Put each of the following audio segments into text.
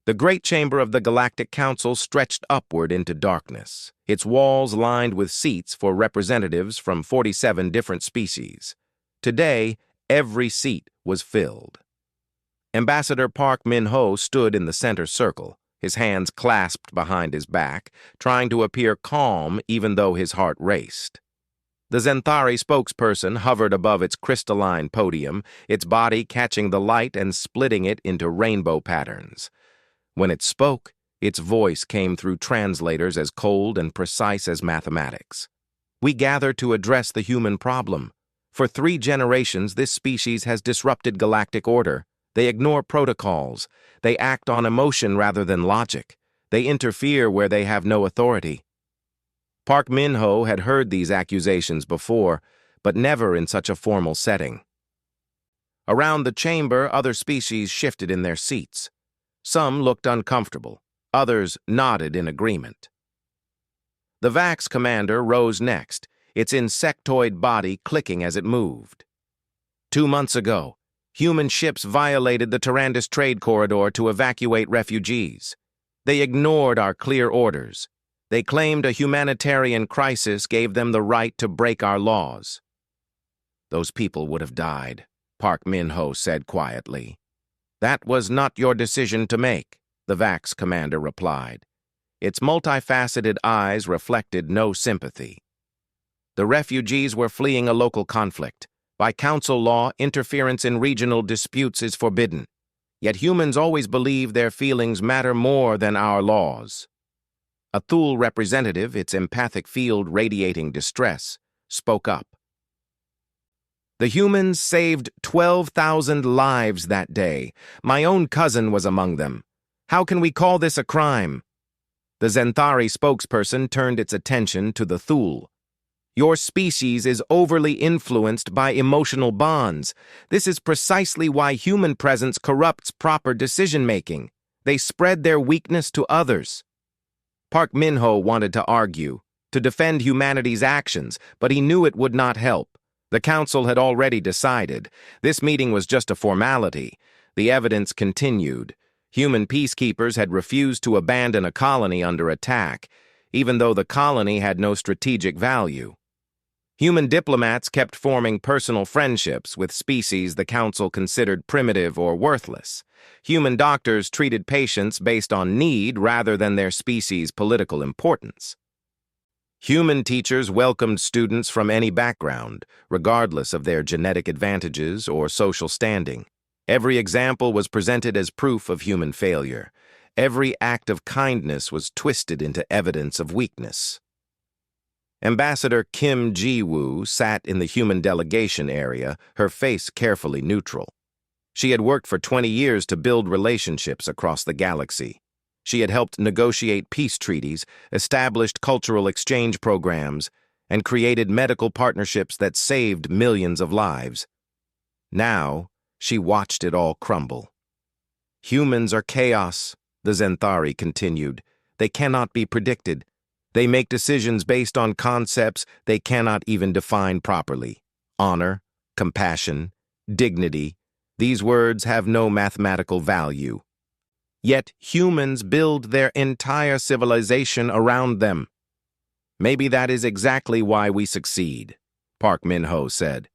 The great chamber of the Galactic Council stretched upward into darkness, its walls lined with seats for representatives from 47 different species. Today, every seat was filled. Ambassador Park Min-ho stood in the center circle, his hands clasped behind his back, trying to appear calm even though his heart raced. The Zenthari spokesperson hovered above its crystalline podium, its body catching the light and splitting it into rainbow patterns. When it spoke, its voice came through translators as cold and precise as mathematics. We gather to address the human problem. For 3 generations, this species has disrupted galactic order. They ignore protocols. They act on emotion rather than logic. They interfere where they have no authority. Park Min-ho had heard these accusations before, but never in such a formal setting. Around the chamber, other species shifted in their seats. Some looked uncomfortable. Others nodded in agreement. The Vax commander rose next, its insectoid body clicking as it moved. 2 months ago, human ships violated the Tyrannus trade corridor to evacuate refugees. They ignored our clear orders. They claimed a humanitarian crisis gave them the right to break our laws. Those people would have died, Park Min-ho said quietly. That was not your decision to make, the Vax commander replied. Its multifaceted eyes reflected no sympathy. The refugees were fleeing a local conflict. By council law, interference in regional disputes is forbidden. Yet humans always believe their feelings matter more than our laws. A Thule representative, its empathic field radiating distress, spoke up. The humans saved 12,000 lives that day. My own cousin was among them. How can we call this a crime? The Zenthari spokesperson turned its attention to the Thule. Your species is overly influenced by emotional bonds. This is precisely why human presence corrupts proper decision-making. They spread their weakness to others. Park Min-ho wanted to argue, to defend humanity's actions, but he knew it would not help. The council had already decided. This meeting was just a formality. The evidence continued. Human peacekeepers had refused to abandon a colony under attack, even though the colony had no strategic value. Human diplomats kept forming personal friendships with species the council considered primitive or worthless. Human doctors treated patients based on need rather than their species' political importance. Human teachers welcomed students from any background, regardless of their genetic advantages or social standing. Every example was presented as proof of human failure. Every act of kindness was twisted into evidence of weakness. Ambassador Kim Ji-woo sat in the human delegation area, her face carefully neutral. She had worked for 20 years to build relationships across the galaxy. She had helped negotiate peace treaties, established cultural exchange programs, and created medical partnerships that saved millions of lives. Now, she watched it all crumble. Humans are chaos, the Zenthari continued. They cannot be predicted. They make decisions based on concepts they cannot even define properly. Honor, compassion, dignity. These words have no mathematical value. Yet humans build their entire civilization around them. Maybe that is exactly why we succeed, Park Min-ho said.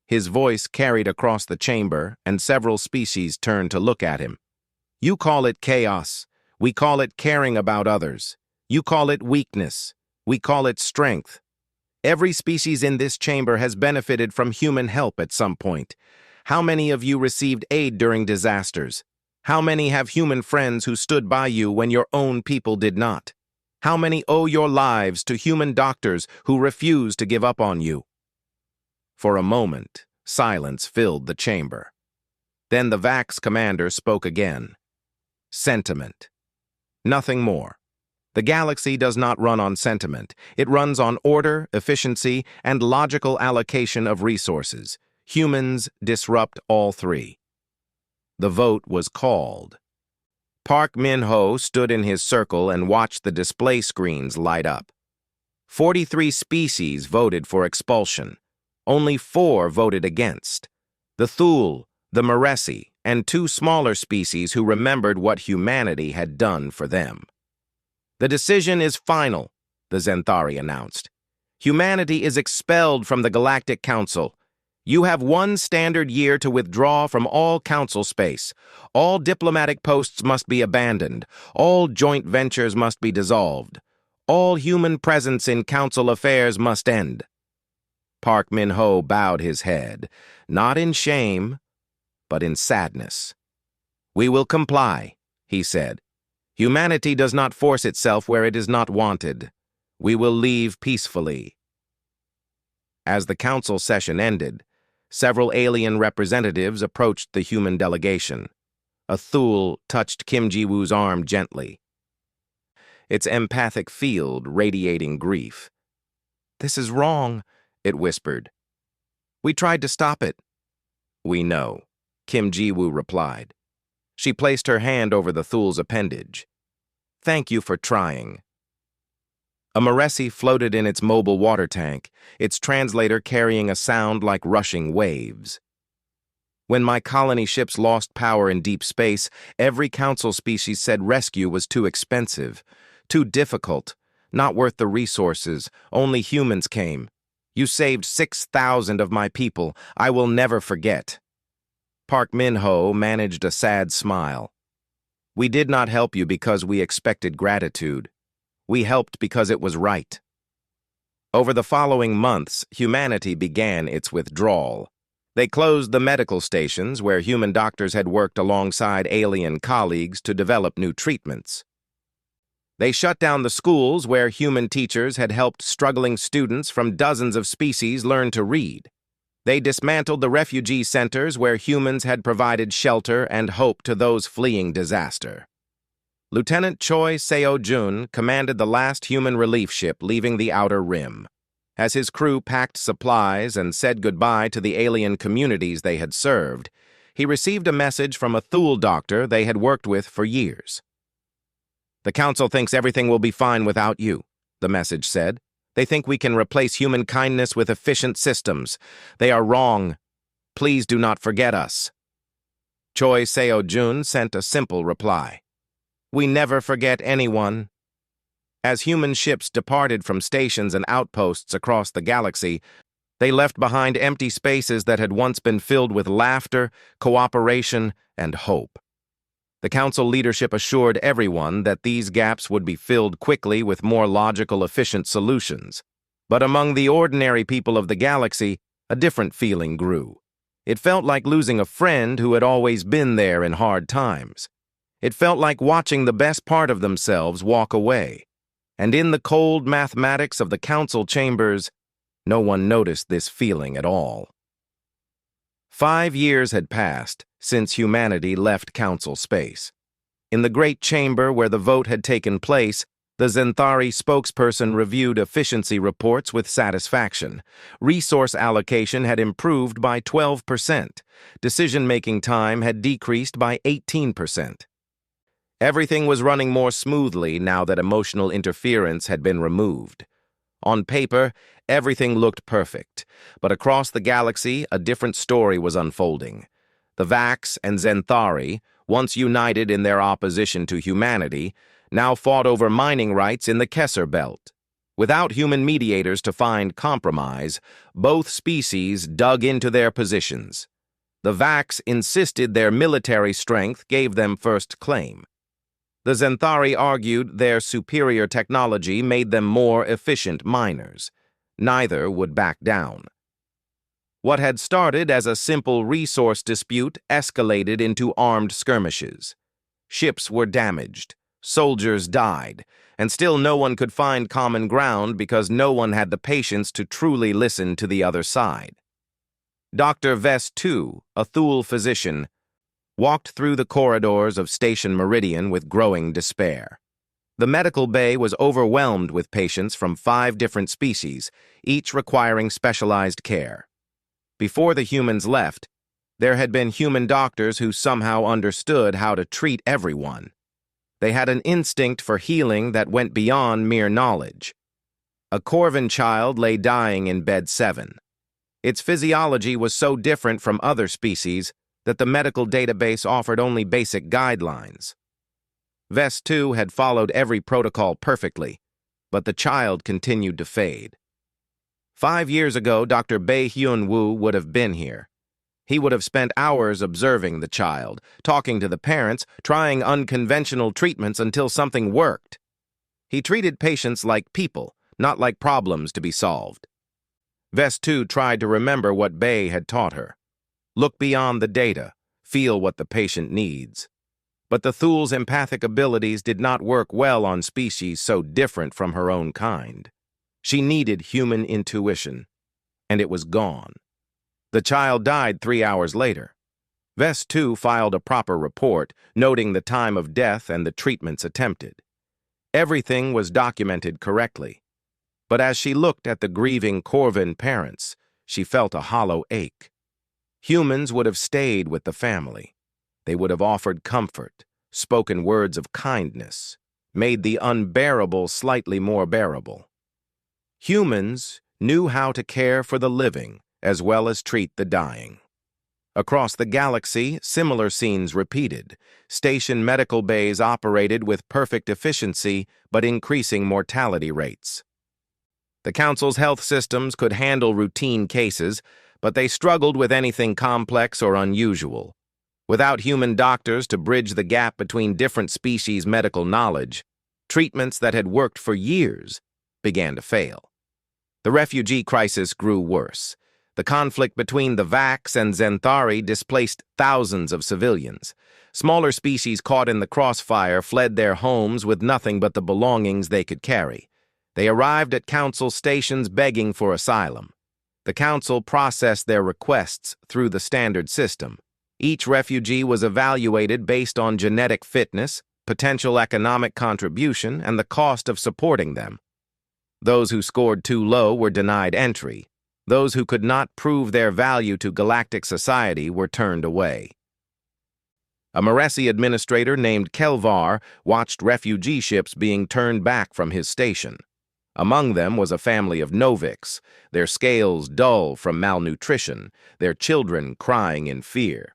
His voice carried across the chamber, and several species turned to look at him. You call it chaos. We call it caring about others. You call it weakness. We call it strength. Every species in this chamber has benefited from human help at some point. How many of you received aid during disasters? How many have human friends who stood by you when your own people did not? How many owe your lives to human doctors who refused to give up on you? For a moment, silence filled the chamber. Then the Vax commander spoke again. Sentiment. Nothing more. The galaxy does not run on sentiment. It runs on order, efficiency, and logical allocation of resources. Humans disrupt all 3. The vote was called. Park Min-ho stood in his circle and watched the display screens light up. 43 species voted for expulsion. Only 4 voted against. The Thule, the Maresi, and two smaller species who remembered what humanity had done for them. "The decision is final," the Xanthari announced. "Humanity is expelled from the Galactic Council. You have 1 standard year to withdraw from all council space. All diplomatic posts must be abandoned. All joint ventures must be dissolved. All human presence in council affairs must end." Park Min-ho bowed his head, not in shame, but in sadness. "We will comply," he said. "Humanity does not force itself where it is not wanted. We will leave peacefully." As the council session ended, several alien representatives approached the human delegation. A Thule touched Kim Ji-woo's arm gently, its empathic field radiating grief. "This is wrong," it whispered. "We tried to stop it." "We know," Kim Ji-woo replied. She placed her hand over the Thule's appendage. "Thank you for trying." A Maresi floated in its mobile water tank, its translator carrying a sound like rushing waves. "When my colony ships lost power in deep space, every council species said rescue was too expensive, too difficult, not worth the resources. Only humans came. You saved 6,000 of my people. I will never forget." Park Min-ho managed a sad smile. "We did not help you because we expected gratitude. We helped because it was right." Over the following months, humanity began its withdrawal. They closed the medical stations where human doctors had worked alongside alien colleagues to develop new treatments. They shut down the schools where human teachers had helped struggling students from dozens of species learn to read. They dismantled the refugee centers where humans had provided shelter and hope to those fleeing disaster. Lieutenant Choi Seo-jun commanded the last human relief ship leaving the Outer Rim. As his crew packed supplies and said goodbye to the alien communities they had served, he received a message from a Thule doctor they had worked with for years. "The Council thinks everything will be fine without you," the message said. "They think we can replace human kindness with efficient systems. They are wrong. Please do not forget us." Choi Seo-jun sent a simple reply. "We never forget anyone." As human ships departed from stations and outposts across the galaxy, they left behind empty spaces that had once been filled with laughter, cooperation, and hope. The Council leadership assured everyone that these gaps would be filled quickly with more logical, efficient solutions. But among the ordinary people of the galaxy, a different feeling grew. It felt like losing a friend who had always been there in hard times. It felt like watching the best part of themselves walk away. And in the cold mathematics of the council chambers, no one noticed this feeling at all. 5 years had passed since humanity left council space. In the great chamber where the vote had taken place, the Xanthari spokesperson reviewed efficiency reports with satisfaction. Resource allocation had improved by 12%. Decision-making time had decreased by 18%. Everything was running more smoothly now that emotional interference had been removed. On paper, everything looked perfect, but across the galaxy, a different story was unfolding. The Vax and Xanthari, once united in their opposition to humanity, now fought over mining rights in the Kessar Belt. Without human mediators to find compromise, both species dug into their positions. The Vax insisted their military strength gave them first claim. The Xanthari argued their superior technology made them more efficient miners. Neither would back down. What had started as a simple resource dispute escalated into armed skirmishes. Ships were damaged, soldiers died, and still no one could find common ground because no one had the patience to truly listen to the other side. Dr. Vest II, a Thule physician, walked through the corridors of Station Meridian with growing despair. The medical bay was overwhelmed with patients from 5 different species, each requiring specialized care. Before the humans left, there had been human doctors who somehow understood how to treat everyone. They had an instinct for healing that went beyond mere knowledge. A Corvin child lay dying in bed 7. Its physiology was so different from other species, that the medical database offered only basic guidelines. Vest 2 had followed every protocol perfectly, but the child continued to fade. 5 years ago, Dr. Bae Hyun Woo would have been here. He would have spent hours observing the child, talking to the parents, trying unconventional treatments until something worked. He treated patients like people, not like problems to be solved. Vest 2 tried to remember what Bae had taught her. Look beyond the data, feel what the patient needs. But the Thul's empathic abilities did not work well on species so different from her own kind. She needed human intuition, and it was gone. The child died 3 hours later. Vest 2 filed a proper report, noting the time of death and the treatments attempted. Everything was documented correctly. But as she looked at the grieving Corvin parents, she felt a hollow ache. Humans would have stayed with the family. They would have offered comfort, spoken words of kindness, made the unbearable slightly more bearable. Humans knew how to care for the living as well as treat the dying. Across the galaxy, similar scenes repeated. Station medical bays operated with perfect efficiency but increasing mortality rates. The Council's health systems could handle routine cases, but they struggled with anything complex or unusual. Without human doctors to bridge the gap between different species' medical knowledge, treatments that had worked for years began to fail. The refugee crisis grew worse. The conflict between the Vax and Zenthari displaced thousands of civilians. Smaller species caught in the crossfire fled their homes with nothing but the belongings they could carry. They arrived at Council stations begging for asylum. The Council processed their requests through the standard system. Each refugee was evaluated based on genetic fitness, potential economic contribution, and the cost of supporting them. Those who scored too low were denied entry. Those who could not prove their value to galactic society were turned away. A Maresi administrator named Kelvar watched refugee ships being turned back from his station. Among them was a family of Noviks, their scales dull from malnutrition, their children crying in fear.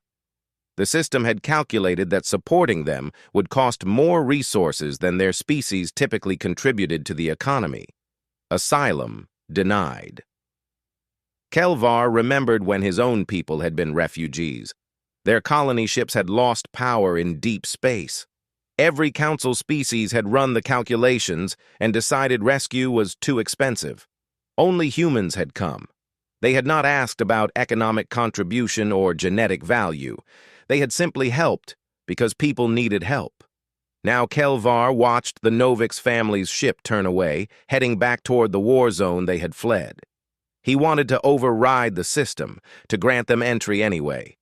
The system had calculated that supporting them would cost more resources than their species typically contributed to the economy. Asylum denied. Kelvar remembered when his own people had been refugees. Their colony ships had lost power in deep space. Every Council species had run the calculations and decided rescue was too expensive. Only humans had come. They had not asked about economic contribution or genetic value. They had simply helped because people needed help. Now Kelvar watched the Novik's family's ship turn away, heading back toward the war zone they had fled. He wanted to override the system, to grant them entry anyway.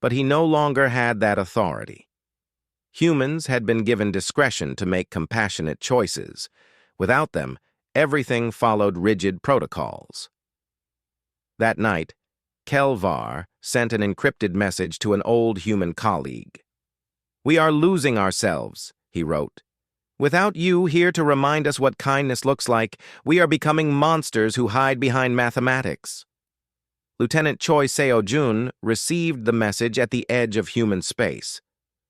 But he no longer had that authority. Humans had been given discretion to make compassionate choices. Without them, everything followed rigid protocols. That night, Kelvar sent an encrypted message to an old human colleague. "We are losing ourselves," he wrote. "Without you here to remind us what kindness looks like, we are becoming monsters who hide behind mathematics." Lieutenant Choi Seo-jun received the message at the edge of human space.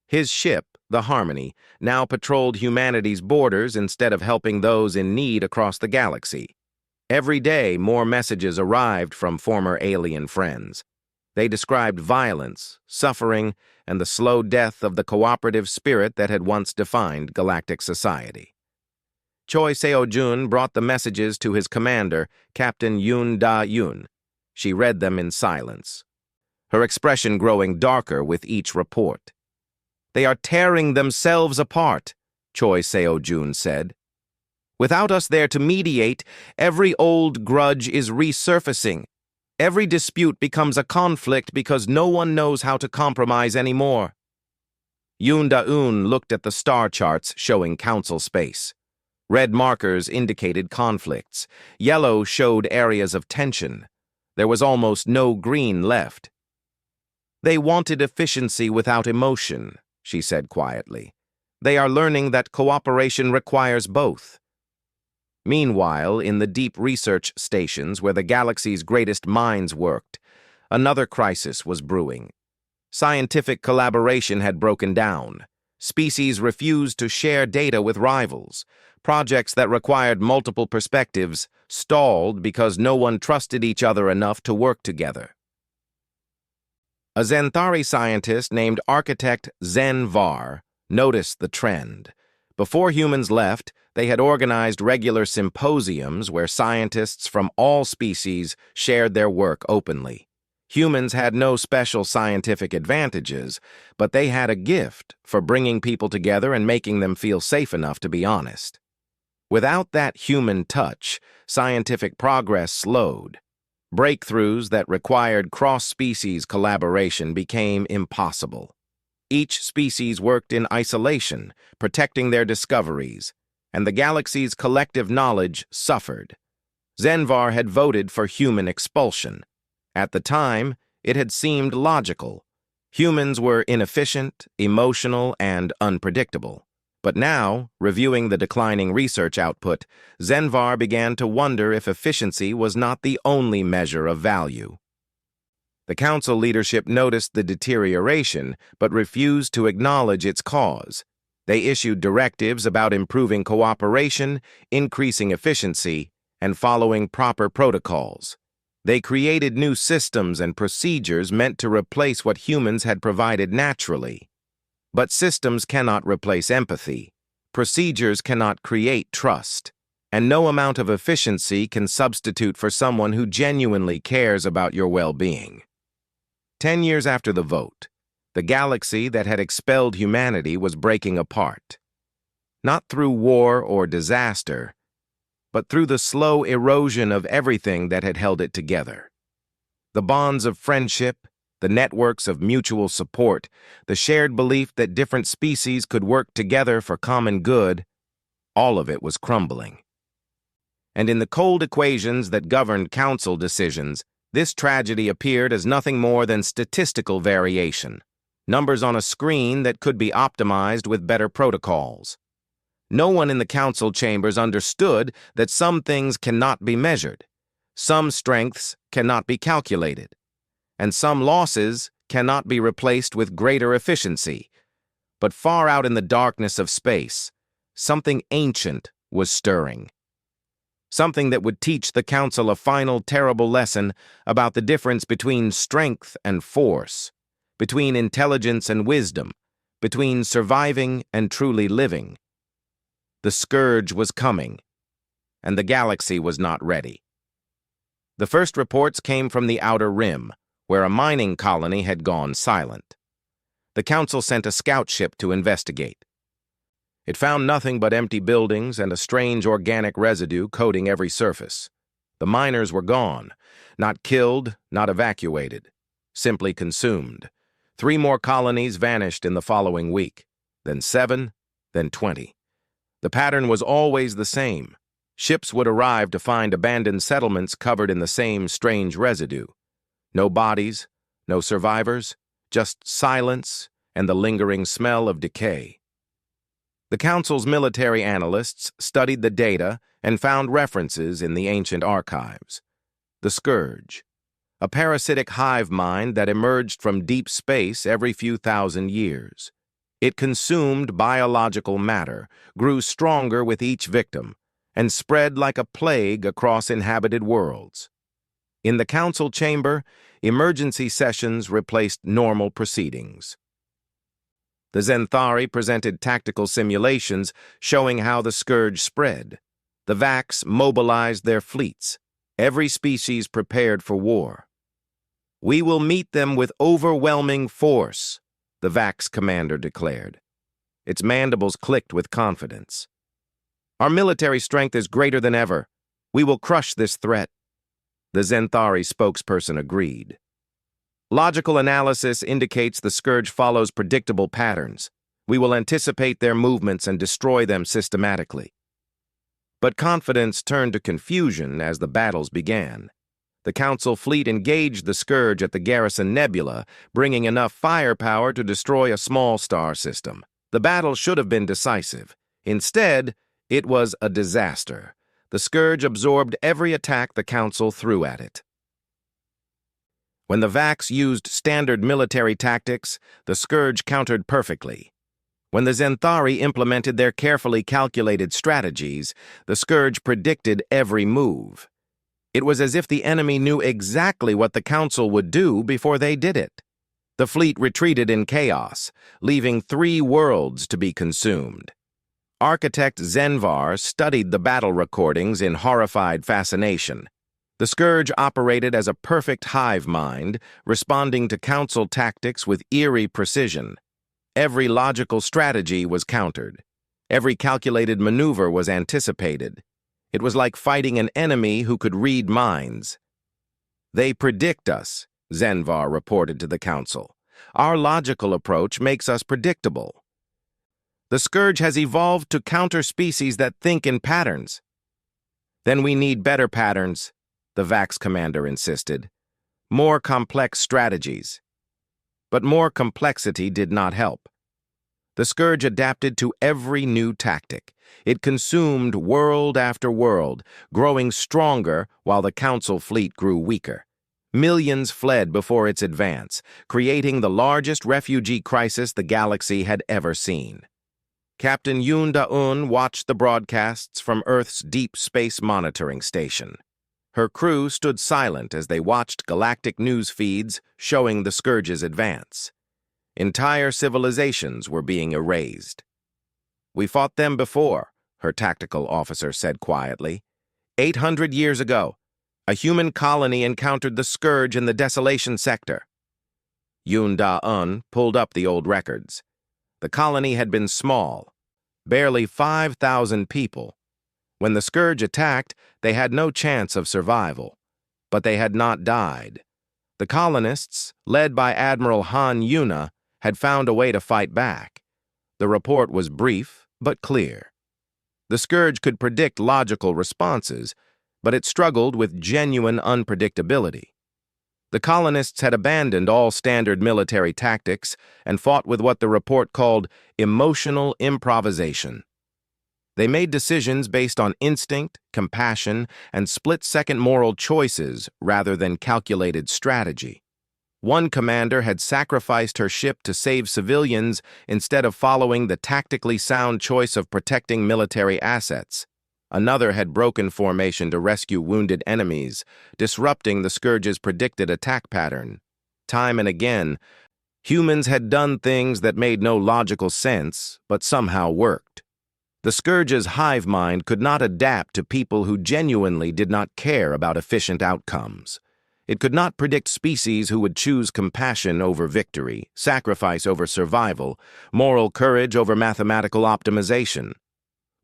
His ship, the Harmony, now patrolled humanity's borders instead of helping those in need across the galaxy. Every day, more messages arrived from former alien friends. They described violence, suffering, and the slow death of the cooperative spirit that had once defined galactic society. Choi Seo-jun brought the messages to his commander, Captain Yoon Da-yoon. She read them in silence, her expression growing darker with each report. "They are tearing themselves apart," Choi Seo-jun said. "Without us there to mediate, every old grudge is resurfacing. Every dispute becomes a conflict because no one knows how to compromise anymore." Yoon Da-eun looked at the star charts showing Council space. Red markers indicated conflicts. Yellow showed areas of tension. There was almost no green left. "They wanted efficiency without emotion," she said quietly. "They are learning that cooperation requires both." Meanwhile, in the deep research stations where the galaxy's greatest minds worked, another crisis was brewing. Scientific collaboration had broken down. Species refused to share data with rivals. Projects that required multiple perspectives stalled because no one trusted each other enough to work together. A Xanthari scientist named Architect Zen Var noticed the trend. Before humans left, they had organized regular symposiums where scientists from all species shared their work openly. Humans had no special scientific advantages, but they had a gift for bringing people together and making them feel safe enough to be honest. Without that human touch, scientific progress slowed. Breakthroughs that required cross-species collaboration became impossible. Each species worked in isolation, protecting their discoveries, and the galaxy's collective knowledge suffered. Zenvar had voted for human expulsion. At the time, it had seemed logical. Humans were inefficient, emotional, and unpredictable. But now, reviewing the declining research output, Zenvar began to wonder if efficiency was not the only measure of value. The council leadership noticed the deterioration, but refused to acknowledge its cause. They issued directives about improving cooperation, increasing efficiency, and following proper protocols. They created new systems and procedures meant to replace what humans had provided naturally. But systems cannot replace empathy. Procedures cannot create trust. And no amount of efficiency can substitute for someone who genuinely cares about your well-being. 10 years after the vote, the galaxy that had expelled humanity was breaking apart. Not through war or disaster, but through the slow erosion of everything that had held it together. The bonds of friendship, the networks of mutual support, the shared belief that different species could work together for common good, all of it was crumbling. And in the cold equations that governed council decisions, this tragedy appeared as nothing more than statistical variation, numbers on a screen that could be optimized with better protocols. No one in the council chambers understood that some things cannot be measured, some strengths cannot be calculated, and some losses cannot be replaced with greater efficiency. But far out in the darkness of space, something ancient was stirring. Something that would teach the council a final terrible lesson about the difference between strength and force, between intelligence and wisdom, between surviving and truly living. The scourge was coming, and the galaxy was not ready. The first reports came from the Outer Rim, where a mining colony had gone silent. The council sent a scout ship to investigate. It found nothing but empty buildings and a strange organic residue coating every surface. The miners were gone, not killed, not evacuated, simply consumed. 3 more colonies vanished in the following week, then 7, then 20. The pattern was always the same. Ships would arrive to find abandoned settlements covered in the same strange residue. No bodies, no survivors, just silence and the lingering smell of decay. The council's military analysts studied the data and found references in the ancient archives. The scourge, a parasitic hive mind that emerged from deep space every few thousand years. It consumed biological matter, grew stronger with each victim, and spread like a plague across inhabited worlds. In the council chamber, emergency sessions replaced normal proceedings. The Xanthari presented tactical simulations showing how the scourge spread. The Vax mobilized their fleets. Every species prepared for war. "We will meet them with overwhelming force," the Vax commander declared. Its mandibles clicked with confidence. "Our military strength is greater than ever. We will crush this threat." The Xanthari spokesperson agreed. "Logical analysis indicates the scourge follows predictable patterns. We will anticipate their movements and destroy them systematically." But confidence turned to confusion as the battles began. The council fleet engaged the scourge at the Garrison Nebula, bringing enough firepower to destroy a small star system. The battle should have been decisive. Instead, it was a disaster. The scourge absorbed every attack the council threw at it. When the Vax used standard military tactics, the Scourge countered perfectly. When the Zenthari implemented their carefully calculated strategies, the Scourge predicted every move. It was as if the enemy knew exactly what the Council would do before they did it. The fleet retreated in chaos, leaving 3 worlds to be consumed. Architect Zenvar studied the battle recordings in horrified fascination. The Scourge operated as a perfect hive mind, responding to Council tactics with eerie precision. Every logical strategy was countered. Every calculated maneuver was anticipated. It was like fighting an enemy who could read minds. "They predict us," Zenvar reported to the Council. "Our logical approach makes us predictable. The Scourge has evolved to counter species that think in patterns." "Then we need better patterns," the Vax commander insisted. "More complex strategies." But more complexity did not help. The Scourge adapted to every new tactic. It consumed world after world, growing stronger while the Council fleet grew weaker. Millions fled before its advance, creating the largest refugee crisis the galaxy had ever seen. Captain Yoon Da-un watched the broadcasts from Earth's deep space monitoring station. Her crew stood silent as they watched galactic news feeds showing the Scourge's advance. Entire civilizations were being erased. "We fought them before," her tactical officer said quietly. 800 years ago, a human colony encountered the Scourge in the Desolation Sector." Yoon Da-un pulled up the old records. The colony had been small, barely 5,000 people. When the Scourge attacked, they had no chance of survival. But they had not died. The colonists, led by Admiral Han Yuna, had found a way to fight back. The report was brief but clear. The Scourge could predict logical responses, but it struggled with genuine unpredictability. The colonists had abandoned all standard military tactics and fought with what the report called emotional improvisation. They made decisions based on instinct, compassion, and split-second moral choices rather than calculated strategy. One commander had sacrificed her ship to save civilians instead of following the tactically sound choice of protecting military assets. Another had broken formation to rescue wounded enemies, disrupting the Scourge's predicted attack pattern. Time and again, humans had done things that made no logical sense, but somehow worked. The Scourge's hive mind could not adapt to people who genuinely did not care about efficient outcomes. It could not predict species who would choose compassion over victory, sacrifice over survival, moral courage over mathematical optimization.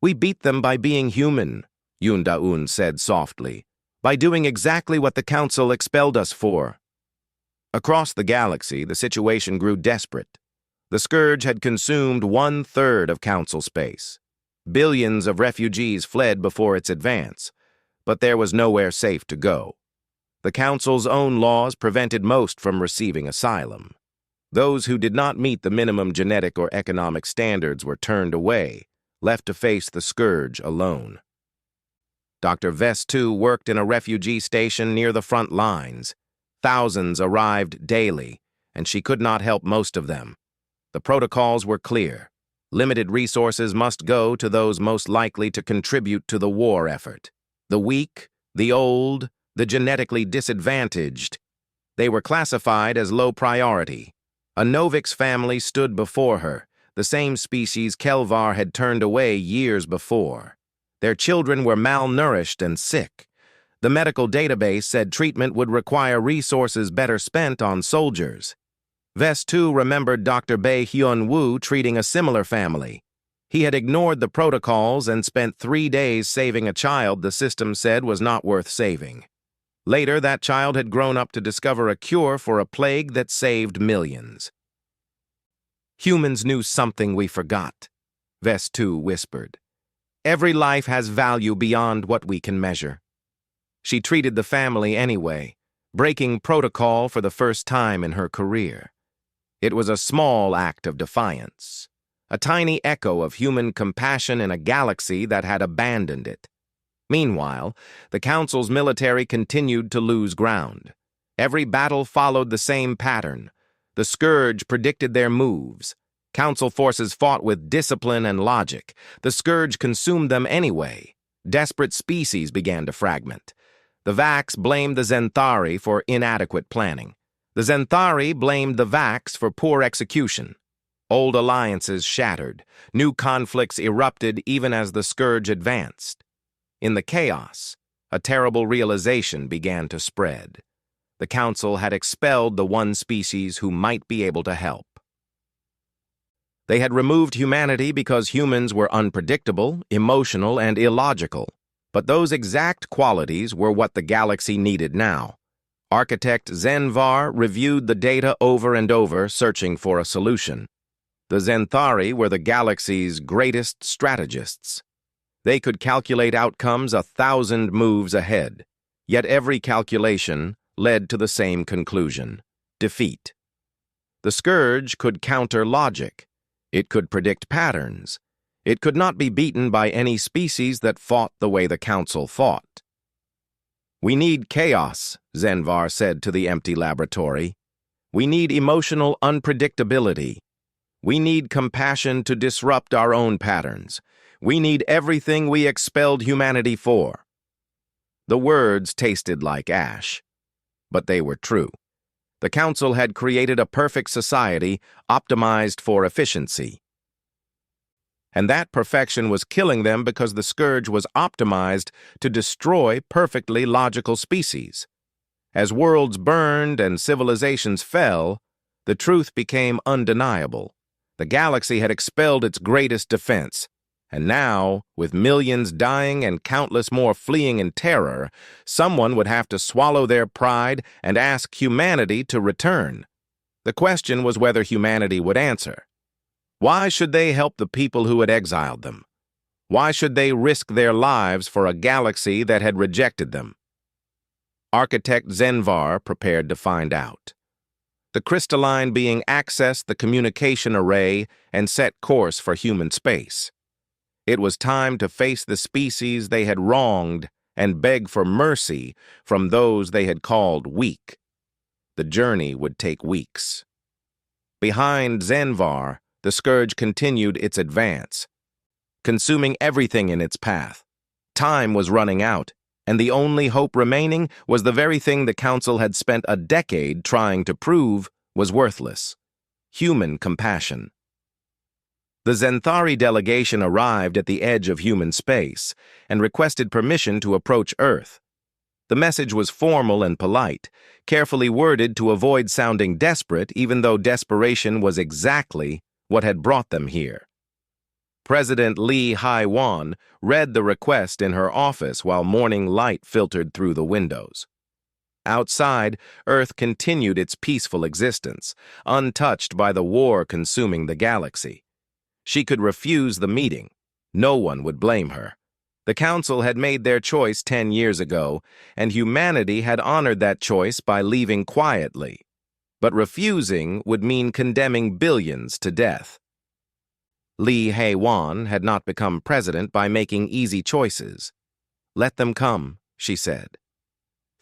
"We beat them by being human," Yoon Da-un said softly, "by doing exactly what the Council expelled us for." Across the galaxy, the situation grew desperate. The Scourge had consumed 1/3 of Council space. Billions of refugees fled before its advance, but there was nowhere safe to go. The Council's own laws prevented most from receiving asylum. Those who did not meet the minimum genetic or economic standards were turned away, left to face the Scourge alone. Dr. Vestu worked in a refugee station near the front lines. Thousands arrived daily, and she could not help most of them. The protocols were clear. Limited resources must go to those most likely to contribute to the war effort. The weak, the old, the genetically disadvantaged. They were classified as low priority. A Novix family stood before her, the same species Kelvar had turned away years before. Their children were malnourished and sick. The medical database said treatment would require resources better spent on soldiers. Vestu remembered Dr. Bae Hyun-woo treating a similar family. He had ignored the protocols and spent 3 days saving a child the system said was not worth saving. Later, that child had grown up to discover a cure for a plague that saved millions. "Humans knew something we forgot," Vestu whispered. "Every life has value beyond what we can measure." She treated the family anyway, breaking protocol for the first time in her career. It was a small act of defiance, a tiny echo of human compassion in a galaxy that had abandoned it. Meanwhile, the Council's military continued to lose ground. Every battle followed the same pattern. The Scourge predicted their moves. Council forces fought with discipline and logic. The Scourge consumed them anyway. Desperate species began to fragment. The Vax blamed the Zenthari for inadequate planning. The Zenthari blamed the Vax for poor execution. Old alliances shattered. New conflicts erupted even as the Scourge advanced. In the chaos, a terrible realization began to spread. The Council had expelled the one species who might be able to help. They had removed humanity because humans were unpredictable, emotional, and illogical. But those exact qualities were what the galaxy needed now. Architect Zenvar reviewed the data over and over, searching for a solution. The Zenthari were the galaxy's greatest strategists. They could calculate outcomes 1,000 moves ahead, yet every calculation led to the same conclusion: defeat. The Scourge could counter logic. It could predict patterns. It could not be beaten by any species that fought the way the Council fought. "We need chaos," Zenvar said to the empty laboratory. "We need emotional unpredictability. We need compassion to disrupt our own patterns. We need everything we expelled humanity for." The words tasted like ash, but they were true. The Council had created a perfect society optimized for efficiency. And that perfection was killing them because the Scourge was optimized to destroy perfectly logical species. As worlds burned and civilizations fell, the truth became undeniable. The galaxy had expelled its greatest defense, and now, with millions dying and countless more fleeing in terror, someone would have to swallow their pride and ask humanity to return. The question was whether humanity would answer. Why should they help the people who had exiled them? Why should they risk their lives for a galaxy that had rejected them? Architect Zenvar prepared to find out. The crystalline being accessed the communication array and set course for human space. It was time to face the species they had wronged and beg for mercy from those they had called weak. The journey would take weeks. Behind Zenvar, the Scourge continued its advance, consuming everything in its path. Time was running out, and the only hope remaining was the very thing the Council had spent a decade trying to prove was worthless: human compassion. The Zenthari delegation arrived at the edge of human space and requested permission to approach Earth. The message was formal and polite, carefully worded to avoid sounding desperate, even though desperation was exactly what had brought them here. President Li Haiwan read the request in her office while morning light filtered through the windows. Outside, Earth continued its peaceful existence, untouched by the war consuming the galaxy. She could refuse the meeting. No one would blame her. The Council had made their choice 10 years ago, and humanity had honored that choice by leaving quietly. But refusing would mean condemning billions to death. Li Haiwan had not become president by making easy choices. "Let them come," she said.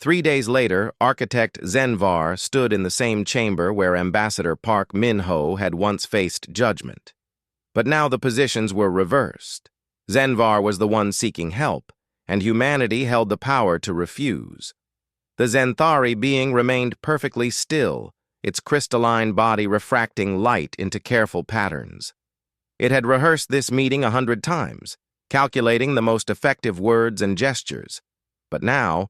3 days later, architect Zenvar stood in the same chamber where Ambassador Park Min-ho had once faced judgment. But now the positions were reversed. Zenvar was the one seeking help, and humanity held the power to refuse. The Zenthari being remained perfectly still, its crystalline body refracting light into careful patterns. It had rehearsed this meeting 100 times, calculating the most effective words and gestures. But now,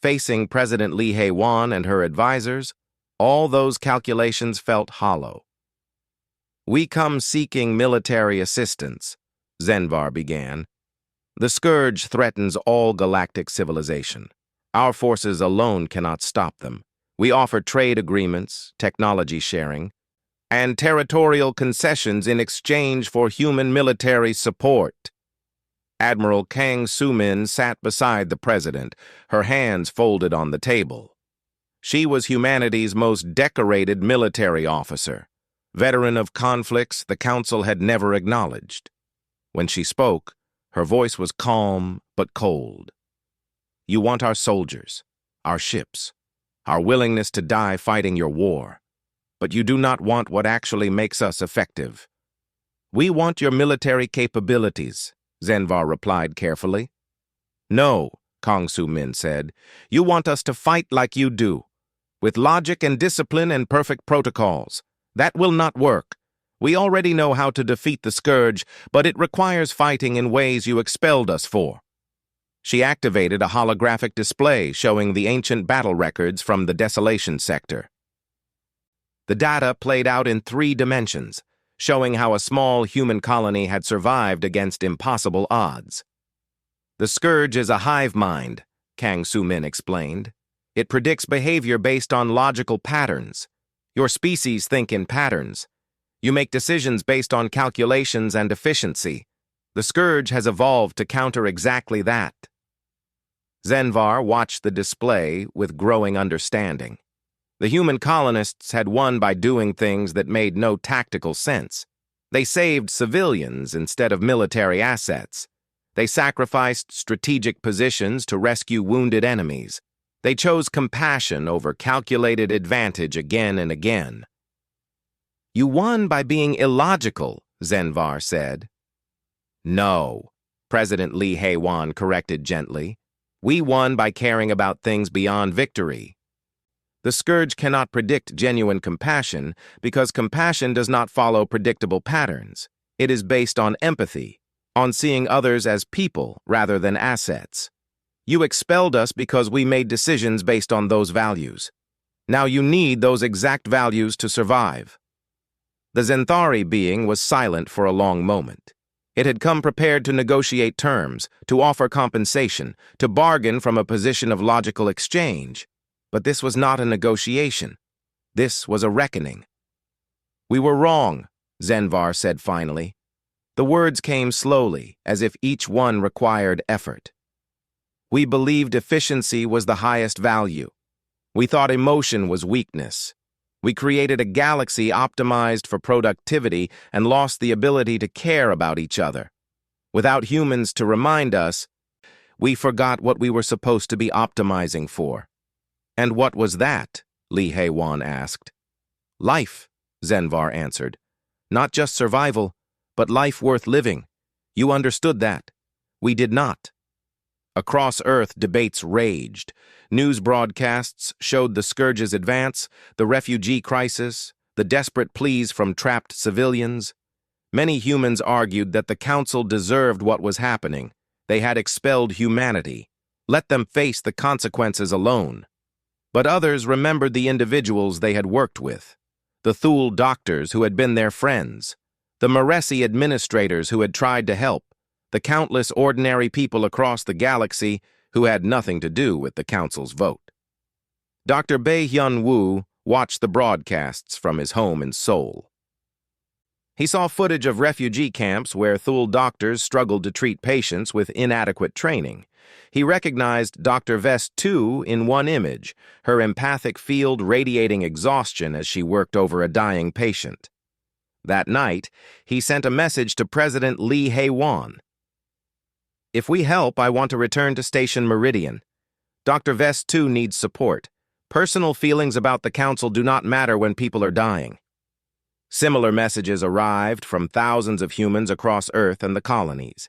facing President Li Haiwan and her advisors, all those calculations felt hollow. "We come seeking military assistance," Zenvar began. "The Scourge threatens all galactic civilization. Our forces alone cannot stop them. We offer trade agreements, technology sharing, and territorial concessions in exchange for human military support." Admiral Kang Soo-min sat beside the president, her hands folded on the table. She was humanity's most decorated military officer, veteran of conflicts the Council had never acknowledged. When she spoke, her voice was calm but cold. "You want our soldiers, our ships, our willingness to die fighting your war. But you do not want what actually makes us effective. We want your military capabilities, Zenvar replied carefully. No, Kang Su-min said. You want us to fight like you do, with logic and discipline and perfect protocols. That will not work. We already know how to defeat the Scourge, but it requires fighting in ways you expelled us for. She activated a holographic display showing the ancient battle records from the Desolation sector. The data played out in 3 dimensions, showing how a small human colony had survived against impossible odds. The Scourge is a hive mind, Kang Su-min explained. It predicts behavior based on logical patterns. Your species think in patterns. You make decisions based on calculations and efficiency. The Scourge has evolved to counter exactly that. Zenvar watched the display with growing understanding. The human colonists had won by doing things that made no tactical sense. They saved civilians instead of military assets. They sacrificed strategic positions to rescue wounded enemies. They chose compassion over calculated advantage again and again. You won by being illogical, Zenvar said. No, President Lee Hae-won corrected gently. We won by caring about things beyond victory. The Scourge cannot predict genuine compassion because compassion does not follow predictable patterns. It is based on empathy, on seeing others as people rather than assets. You expelled us because we made decisions based on those values. Now you need those exact values to survive. The Zenthari being was silent for a long moment. It had come prepared to negotiate terms, to offer compensation, to bargain from a position of logical exchange. But this was not a negotiation. This was a reckoning. We were wrong, Zenvar said finally. The words came slowly, as if each one required effort. We believed efficiency was the highest value. We thought emotion was weakness. We created a galaxy optimized for productivity and lost the ability to care about each other. Without humans to remind us, we forgot what we were supposed to be optimizing for. And what was that? Lee Hae-won asked. Life, Zenvar answered. Not just survival, but life worth living. You understood that. We did not. Across Earth, debates raged. News broadcasts showed the Scourge's advance, the refugee crisis, the desperate pleas from trapped civilians. Many humans argued that the Council deserved what was happening. They had expelled humanity. Let them face the consequences alone. But others remembered the individuals they had worked with, the Thule doctors who had been their friends, the Maresi administrators who had tried to help, the countless ordinary people across the galaxy who had nothing to do with the Council's vote. Dr. Bae-hyun-woo watched the broadcasts from his home in Seoul. He saw footage of refugee camps where Thule doctors struggled to treat patients with inadequate training. He recognized Dr. Vest II in one image, her empathic field radiating exhaustion as she worked over a dying patient. That night, he sent a message to President Lee Hae-won. If we help, I want to return to Station Meridian. Dr. Vest II needs support. Personal feelings about the Council do not matter when people are dying. Similar messages arrived from thousands of humans across Earth and the colonies.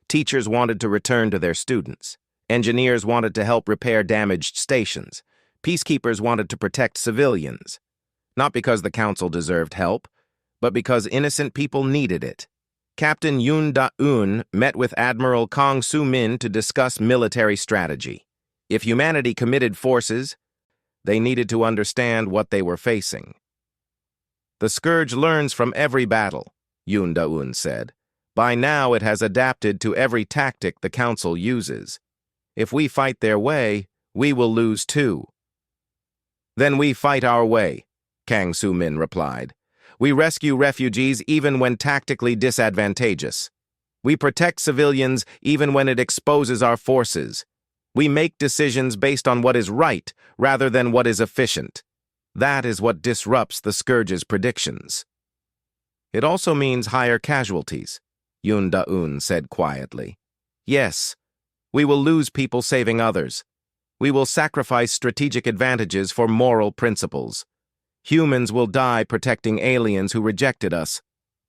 Teachers wanted to return to their students. Engineers wanted to help repair damaged stations. Peacekeepers wanted to protect civilians. Not because the Council deserved help, but because innocent people needed it. Captain Yoon Da-eun met with Admiral Kang Su-min to discuss military strategy. If humanity committed forces, they needed to understand what they were facing. The Scourge learns from every battle, Yoon Da-eun said. By now it has adapted to every tactic the Council uses. If we fight their way, we will lose too. Then we fight our way, Kang Su-min replied. We rescue refugees even when tactically disadvantageous. We protect civilians even when it exposes our forces. We make decisions based on what is right rather than what is efficient. That is what disrupts the Scourge's predictions. It also means higher casualties, Yoon Da-eun said quietly. Yes, we will lose people saving others. We will sacrifice strategic advantages for moral principles. Humans will die protecting aliens who rejected us.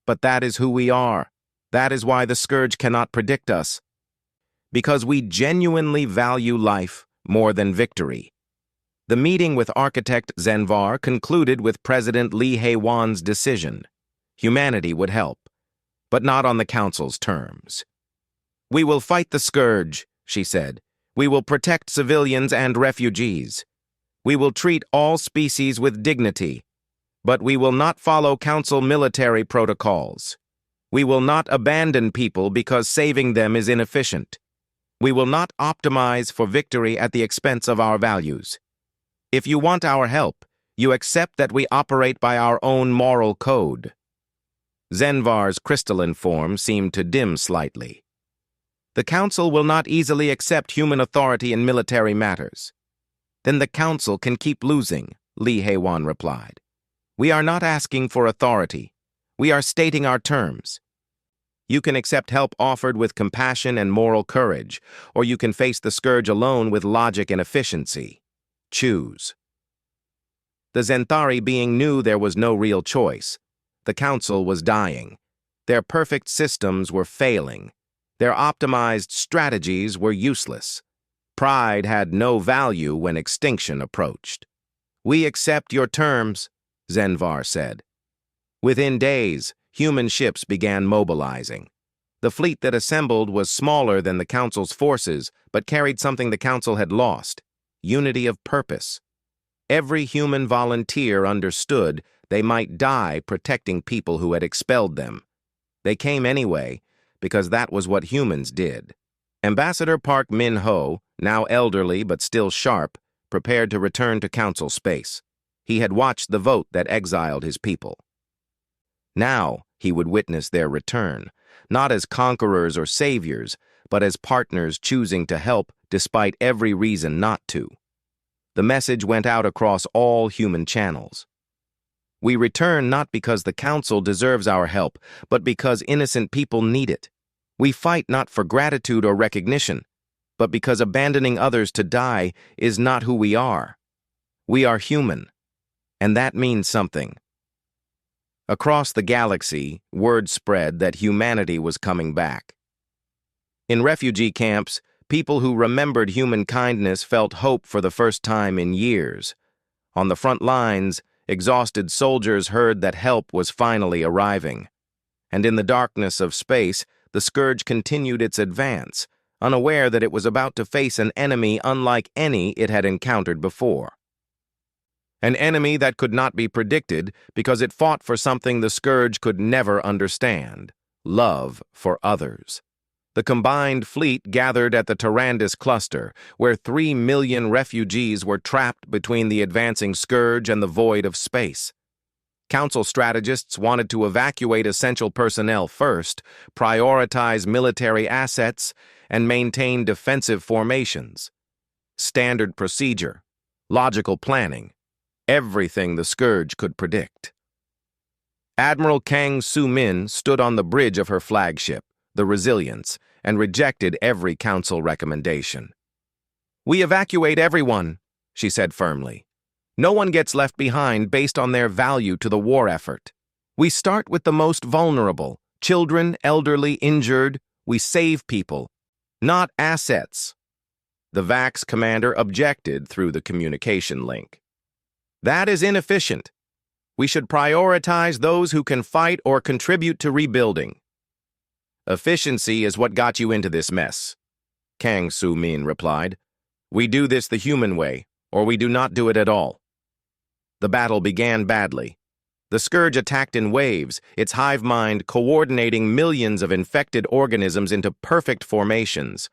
But that is who we are. That is why the Scourge cannot predict us. Because we genuinely value life more than victory. The meeting with architect Zenvar concluded with President Lee Hae-won's decision. Humanity would help, but not on the Council's terms. We will fight the Scourge, she said. We will protect civilians and refugees. We will treat all species with dignity, but we will not follow Council military protocols. We will not abandon people because saving them is inefficient. We will not optimize for victory at the expense of our values. If you want our help, you accept that we operate by our own moral code. Zenvar's crystalline form seemed to dim slightly. The Council will not easily accept human authority in military matters. Then the Council can keep losing, Lee Hae-won replied. We are not asking for authority. We are stating our terms. You can accept help offered with compassion and moral courage, or you can face the Scourge alone with logic and efficiency. Choose. The Zenthari being knew there was no real choice. The Council was dying. Their perfect systems were failing. Their optimized strategies were useless. Pride had no value when extinction approached. We accept your terms, Zenvar said. Within days, human ships began mobilizing. The fleet that assembled was smaller than the Council's forces, but carried something the Council had lost: unity of purpose. Every human volunteer understood they might die protecting people who had expelled them. They came anyway, because that was what humans did. Ambassador Park Min-ho, now elderly but still sharp, prepared to return to Council space. He had watched the vote that exiled his people. Now he would witness their return, not as conquerors or saviors, but as partners choosing to help despite every reason not to. The message went out across all human channels. We return not because the Council deserves our help, but because innocent people need it. We fight not for gratitude or recognition, but because abandoning others to die is not who we are. We are human, and that means something. Across the galaxy, word spread that humanity was coming back. In refugee camps, people who remembered human kindness felt hope for the first time in years. On the front lines, exhausted soldiers heard that help was finally arriving. And in the darkness of space, the Scourge continued its advance, unaware that it was about to face an enemy unlike any it had encountered before. An enemy that could not be predicted because it fought for something the Scourge could never understand: love for others. The combined fleet gathered at the Tyrannus cluster, where 3 million refugees were trapped between the advancing Scourge and the void of space. Council strategists wanted to evacuate essential personnel first, prioritize military assets, and maintain defensive formations. Standard procedure, logical planning, everything the Scourge could predict. Admiral Kang Soo-min stood on the bridge of her flagship, the Resilience, and rejected every Council recommendation. We evacuate everyone, she said firmly. No one gets left behind based on their value to the war effort. We start with the most vulnerable, children, elderly, injured. We save people, not assets. The VAX commander objected through the communication link. That is inefficient. We should prioritize those who can fight or contribute to rebuilding. Efficiency is what got you into this mess, Kang Soo-min replied. We do this the human way, or we do not do it at all. The battle began badly. The Scourge attacked in waves, its hive mind coordinating millions of infected organisms into perfect formations.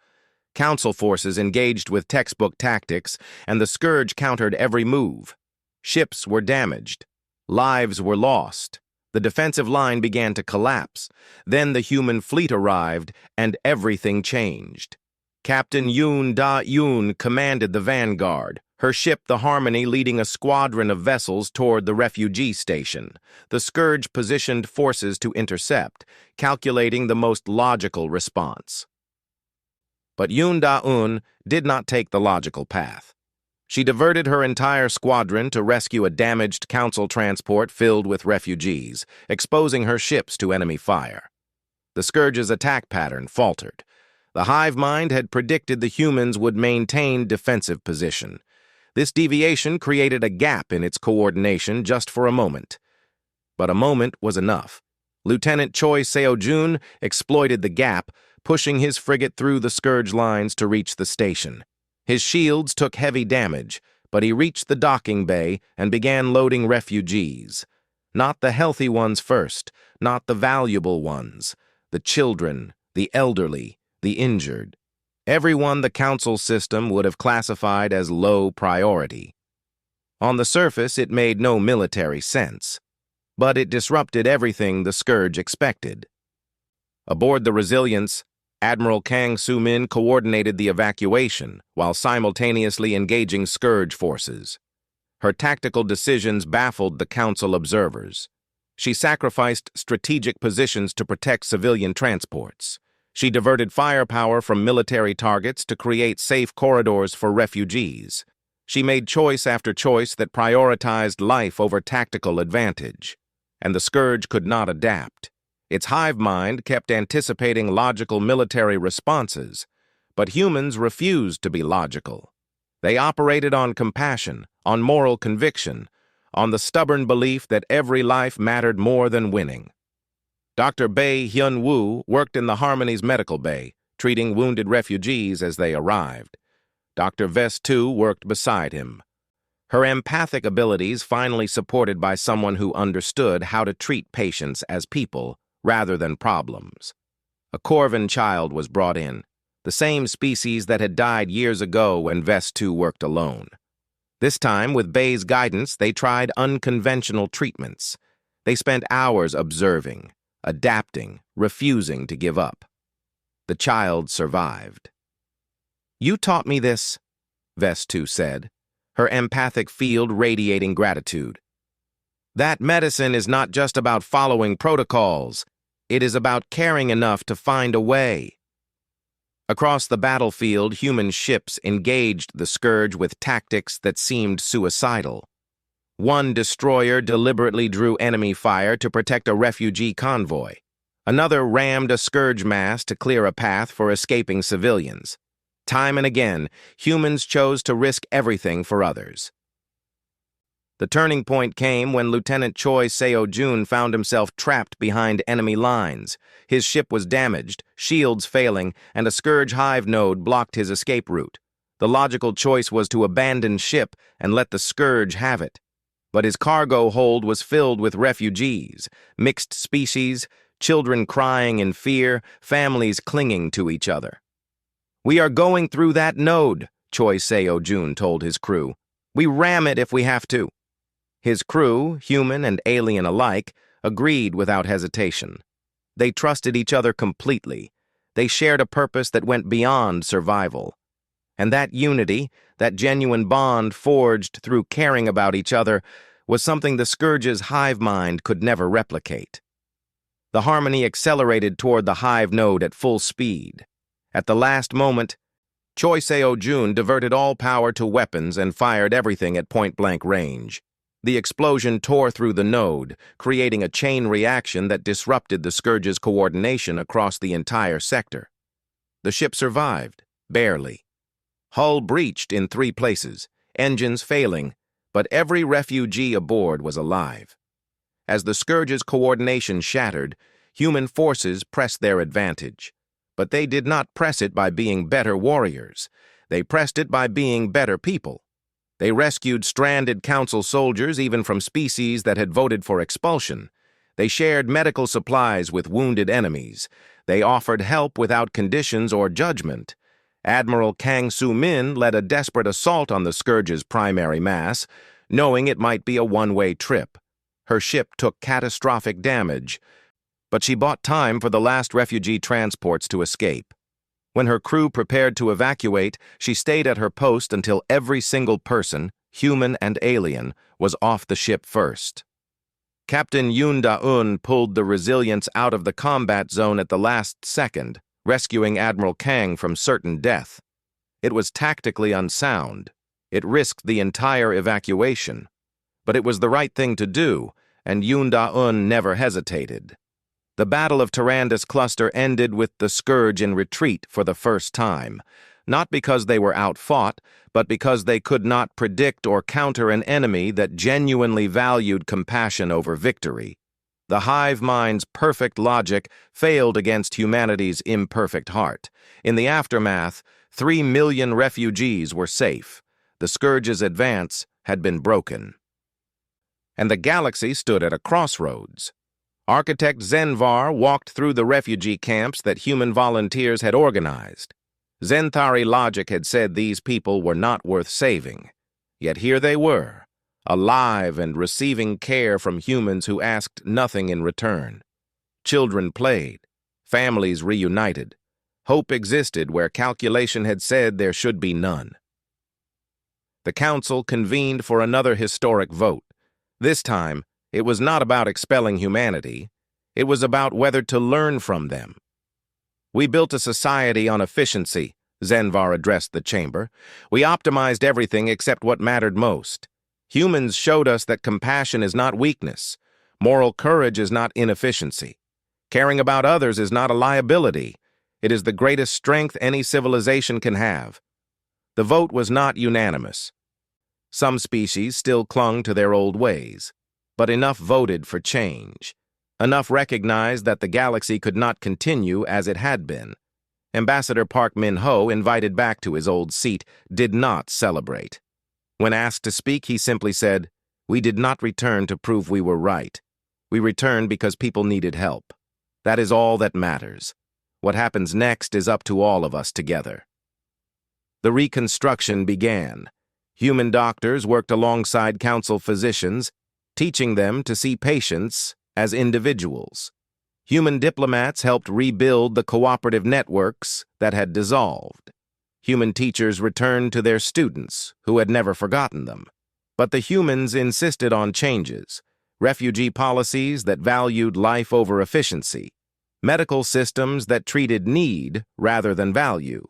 Council forces engaged with textbook tactics, and the Scourge countered every move. Ships were damaged. Lives were lost. The defensive line began to collapse. Then the human fleet arrived, and everything changed. Captain Yoon Da-yoon commanded the vanguard, her ship the Harmony leading a squadron of vessels toward the refugee station. The Scourge positioned forces to intercept, calculating the most logical response. But Yoon Da-eun did not take the logical path. She diverted her entire squadron to rescue a damaged council transport filled with refugees, exposing her ships to enemy fire. The Scourge's attack pattern faltered. The hive mind had predicted the humans would maintain defensive position. This deviation created a gap in its coordination just for a moment. But a moment was enough. Lieutenant Choi Seo-jun exploited the gap, pushing his frigate through the Scourge lines to reach the station. His shields took heavy damage, but he reached the docking bay and began loading refugees. Not the healthy ones first, not the valuable ones. The children, the elderly, the injured. Everyone the council system would have classified as low priority. On the surface, it made no military sense, but it disrupted everything the Scourge expected. Aboard the Resilience, Admiral Kang Soo-min coordinated the evacuation while simultaneously engaging Scourge forces. Her tactical decisions baffled the council observers. She sacrificed strategic positions to protect civilian transports. She diverted firepower from military targets to create safe corridors for refugees. She made choice after choice that prioritized life over tactical advantage. And the Scourge could not adapt. Its hive mind kept anticipating logical military responses, but humans refused to be logical. They operated on compassion, on moral conviction, on the stubborn belief that every life mattered more than winning. Dr. Bae Hyun-woo worked in the Harmony's medical bay, treating wounded refugees as they arrived. Dr. Ves Tu worked beside him. Her empathic abilities finally supported by someone who understood how to treat patients as people rather than problems. A Corvin child was brought in, the same species that had died years ago when Ves Tu worked alone. This time, with Bae's guidance, they tried unconventional treatments. They spent hours observing, adapting, refusing to give up. The child survived. "You taught me this," Ves Tu said, her empathic field radiating gratitude. "That medicine is not just about following protocols. It is about caring enough to find a way." Across the battlefield, human ships engaged the Scourge with tactics that seemed suicidal. One destroyer deliberately drew enemy fire to protect a refugee convoy. Another rammed a Scourge mass to clear a path for escaping civilians. Time and again, humans chose to risk everything for others. The turning point came when Lieutenant Choi Seo-jun found himself trapped behind enemy lines. His ship was damaged, shields failing, and a Scourge hive node blocked his escape route. The logical choice was to abandon ship and let the Scourge have it. But his cargo hold was filled with refugees, mixed species, children crying in fear, families clinging to each other. "We are going through that node," Choi Seo-jun told his crew. "We ram it if we have to." His crew, human and alien alike, agreed without hesitation. They trusted each other completely. They shared a purpose that went beyond survival. And that unity, that genuine bond forged through caring about each other, was something the Scourge's hive mind could never replicate. The Harmony accelerated toward the hive node at full speed. At the last moment, Choi Seo-jun diverted all power to weapons and fired everything at point-blank range. The explosion tore through the node, creating a chain reaction that disrupted the Scourge's coordination across the entire sector. The ship survived, barely. Hull breached in 3 places, engines failing, but every refugee aboard was alive. As the Scourge's coordination shattered, human forces pressed their advantage. But they did not press it by being better warriors. They pressed it by being better people. They rescued stranded council soldiers even from species that had voted for expulsion. They shared medical supplies with wounded enemies. They offered help without conditions or judgment. Admiral Kang Soo-min led a desperate assault on the Scourge's primary mass, knowing it might be a one-way trip. Her ship took catastrophic damage, but she bought time for the last refugee transports to escape. When her crew prepared to evacuate, she stayed at her post until every single person, human and alien, was off the ship first. Captain Yoon Da-eun pulled the Resilience out of the combat zone at the last second, rescuing Admiral Kang from certain death. It was tactically unsound. It risked the entire evacuation. But it was the right thing to do, and Yoon Da-un never hesitated. The Battle of Tyrannus Cluster ended with the Scourge in retreat for the first time, not because they were outfought, but because they could not predict or counter an enemy that genuinely valued compassion over victory. The hive mind's perfect logic failed against humanity's imperfect heart. In the aftermath, 3 million refugees were safe. The Scourge's advance had been broken. And the galaxy stood at a crossroads. Architect Zenvar walked through the refugee camps that human volunteers had organized. Zenthari logic had said these people were not worth saving. Yet here they were, alive and receiving care from humans who asked nothing in return. Children played, families reunited. Hope existed where calculation had said there should be none. The council convened for another historic vote. This time, it was not about expelling humanity. It was about whether to learn from them. We built a society on efficiency, Zenvar addressed the chamber. We optimized everything except what mattered most. Humans showed us that compassion is not weakness. Moral courage is not inefficiency. Caring about others is not a liability. It is the greatest strength any civilization can have. The vote was not unanimous. Some species still clung to their old ways, but enough voted for change. Enough recognized that the galaxy could not continue as it had been. Ambassador Park Min-ho, invited back to his old seat, did not celebrate. When asked to speak, he simply said, "We did not return to prove we were right. We returned because people needed help. That is all that matters. What happens next is up to all of us together." The reconstruction began. Human doctors worked alongside council physicians, teaching them to see patients as individuals. Human diplomats helped rebuild the cooperative networks that had dissolved. Human teachers returned to their students, who had never forgotten them. But the humans insisted on changes, refugee policies that valued life over efficiency, medical systems that treated need rather than value,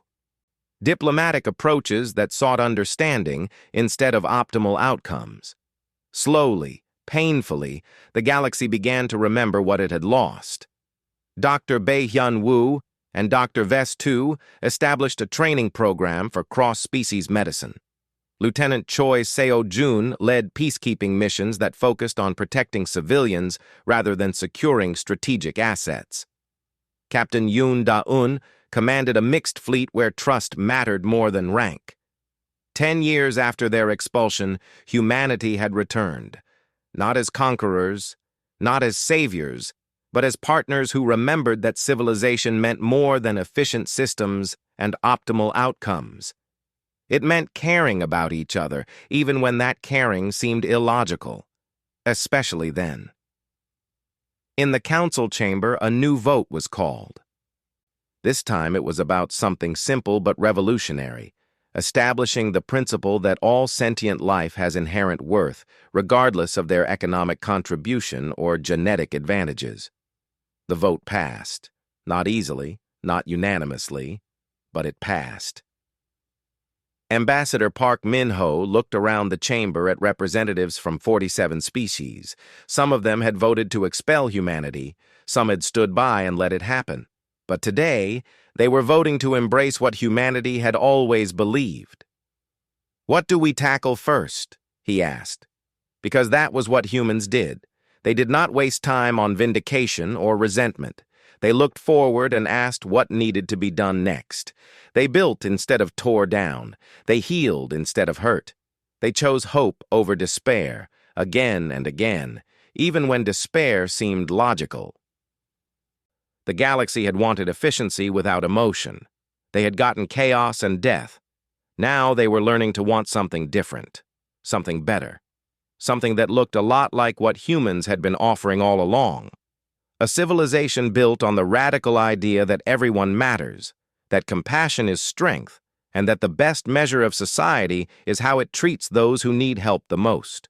diplomatic approaches that sought understanding instead of optimal outcomes. Slowly, painfully, the galaxy began to remember what it had lost. Dr. Bae-hyun Woo and Dr. Ves Tu established a training program for cross-species medicine. Lieutenant Choi Seo-jun led peacekeeping missions that focused on protecting civilians rather than securing strategic assets. Captain Yoon Da-un commanded a mixed fleet where trust mattered more than rank. 10 years after their expulsion, humanity had returned, not as conquerors, not as saviors, but as partners who remembered that civilization meant more than efficient systems and optimal outcomes. It meant caring about each other, even when that caring seemed illogical, especially then. In the council chamber, a new vote was called. This time it was about something simple but revolutionary, establishing the principle that all sentient life has inherent worth, regardless of their economic contribution or genetic advantages. The vote passed. Not easily, not unanimously, but it passed. Ambassador Park Min-ho looked around the chamber at representatives from 47 species. Some of them had voted to expel humanity, some had stood by and let it happen. But today, they were voting to embrace what humanity had always believed. "What do we tackle first?" he asked. Because that was what humans did. They did not waste time on vindication or resentment. They looked forward and asked what needed to be done next. They built instead of tore down. They healed instead of hurt. They chose hope over despair, again and again, even when despair seemed logical. The galaxy had wanted efficiency without emotion. They had gotten chaos and death. Now they were learning to want something different, something better, something that looked a lot like what humans had been offering all along. A civilization built on the radical idea that everyone matters, that compassion is strength, and that the best measure of society is how it treats those who need help the most.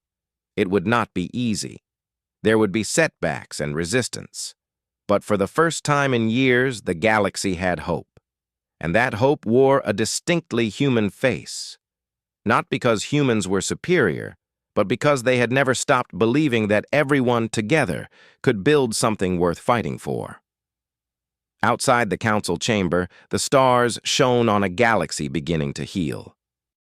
It would not be easy. There would be setbacks and resistance. But for the first time in years, the galaxy had hope. And that hope wore a distinctly human face. Not because humans were superior, but because they had never stopped believing that everyone together could build something worth fighting for. Outside the council chamber, the stars shone on a galaxy beginning to heal.